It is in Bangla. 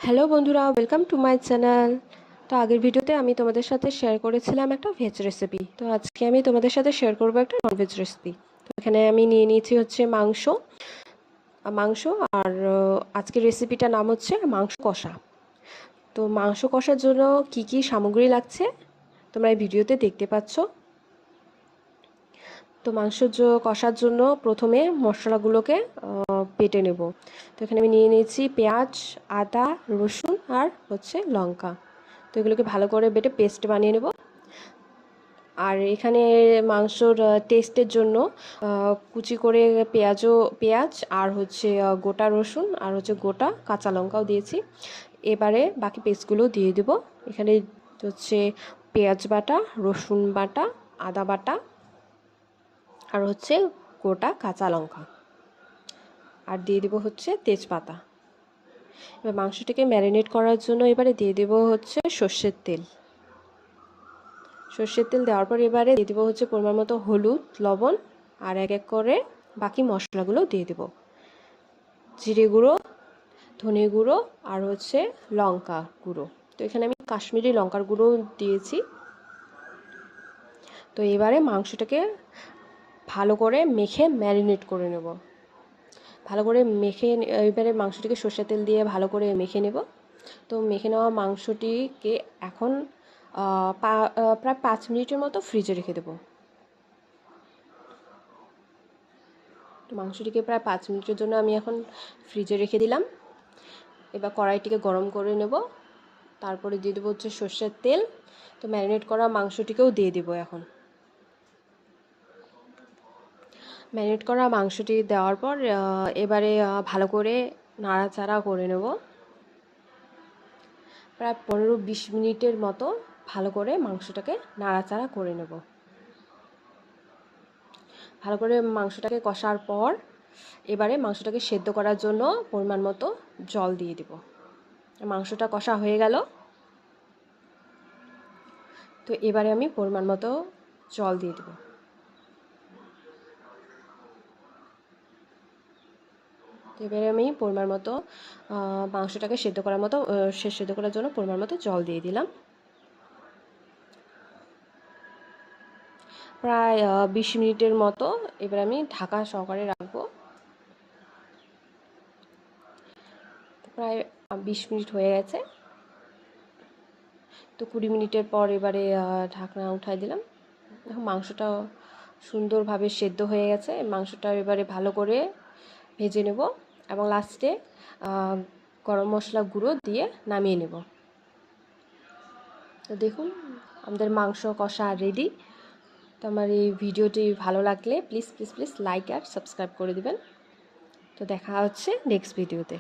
হ্যালো বন্ধুরা, ওয়েলকাম টু মাই চ্যানেল। তো আগের ভিডিওতে আমি তোমাদের সাথে শেয়ার করেছিলাম একটা ভেজ রেসিপি। তো আজকে আমি তোমাদের সাথে শেয়ার করবো একটা ননভেজ রেসিপি। তো এখানে আমি নিয়ে নিয়েছি হচ্ছে মাংস মাংস আর আজকের রেসিপিটার নাম হচ্ছে মাংস কষা। তো মাংস কষার জন্য কি কি সামগ্রী লাগছে তোমরা এই ভিডিওতে দেখতে পাচ্ছ। তো মাংস কষার জন্য প্রথমে মশলাগুলোকে বেটে নেব। তো এখানে আমি নিয়ে নিয়েছি পেঁয়াজ, আদা, রসুন আর হচ্ছে লঙ্কা। তো এগুলোকে ভালো করে বেটে পেস্ট বানিয়ে নেব। আর এখানে মাংসর টেস্টের জন্য কুচি করে পেঁয়াজ আর হচ্ছে গোটা রসুন আর হচ্ছে গোটা কাঁচা লঙ্কাও দিয়েছি। এবারে বাকি পেস্টগুলো দিয়ে দেব। এখানে হচ্ছে পেঁয়াজ বাটা, রসুন বাটা, আদা বাটা আর হচ্ছে গোটা কাঁচা লঙ্কা, আর দিয়ে দেবো হচ্ছে তেজপাতা। এবার মাংসটাকে ম্যারিনেট করার জন্য এবারে দিয়ে দেবো হচ্ছে সর্ষের তেল দেওয়ার পর এবারে দিয়ে দেবো হচ্ছে পরিমাণ মতো হলুদ, লবণ, আর এক এক করে বাকি মশলাগুলো দিয়ে দেবো। জিরে গুঁড়ো, ধনে গুঁড়ো আর হচ্ছে লঙ্কা গুঁড়ো। তো এখানে আমি কাশ্মীরি লঙ্কার গুঁড়ো দিয়েছি। তো এবারে মাংসটাকে ভালো করে মেখে ম্যারিনেট করে নেব। ভালো করে মেখে এবারে মাংসটিকে সর্ষের তেল দিয়ে ভালো করে মেখে নেব। তো মেখে নেওয়া মাংসটিকে এখন প্রায় 5 মিনিটের মতো ফ্রিজে রেখে দেবো। তো মাংসটিকে প্রায় 5 মিনিটের জন্য আমি এখন ফ্রিজে রেখে দিলাম। এবার কড়াইটিকে গরম করে নেব। তারপরে দিয়ে দেবো হচ্ছে সর্ষের তেল। তো ম্যারিনেট করা মাংসটিকেও দিয়ে দেবো। এখন ম্যারিনেট করা মাংসটি দেওয়ার পর এবারে ভালো করে নাড়াচাড়া করে নেব। প্রায় 15-20 মিনিটের মতো ভালো করে মাংসটাকে নাড়াচাড়া করে নেব। ভালো করে মাংসটাকে কষার পর এবারে মাংসটাকে সেদ্ধ করার জন্য পরিমাণ মতো জল দিয়ে দেব। মাংসটা কষা হয়ে গেল। তো এবারে আমি পরিমাণ মতো জল দিয়ে দেব। তো এবারে আমি পরিমাণ মতো মাংসটাকে সেদ্ধ করার জন্য পরিমাণ মতো জল দিয়ে দিলাম। প্রায় 20 মিনিটের মতো এবার আমি ঢাকা সহকারে রাখবো। প্রায় 20 মিনিট হয়ে গেছে। তো 20 মিনিটের পর এবারে ঢাকনা উঠাই দিলাম। এখন মাংসটা সুন্দরভাবে সেদ্ধ হয়ে গেছে। মাংসটা এবারে ভালো করে ভেজে নেব এবং লাস্টে গরম মশলা গুঁড়ো দিয়ে নামিয়ে নেব। তো দেখুন আমাদের মাংস কষা রেডি। তো আমার এই ভিডিওটি ভালো লাগলে প্লিজ প্লিজ প্লিজ লাইক আর সাবস্ক্রাইব করে দিবেন। তো দেখা হচ্ছে নেক্সট ভিডিওতে।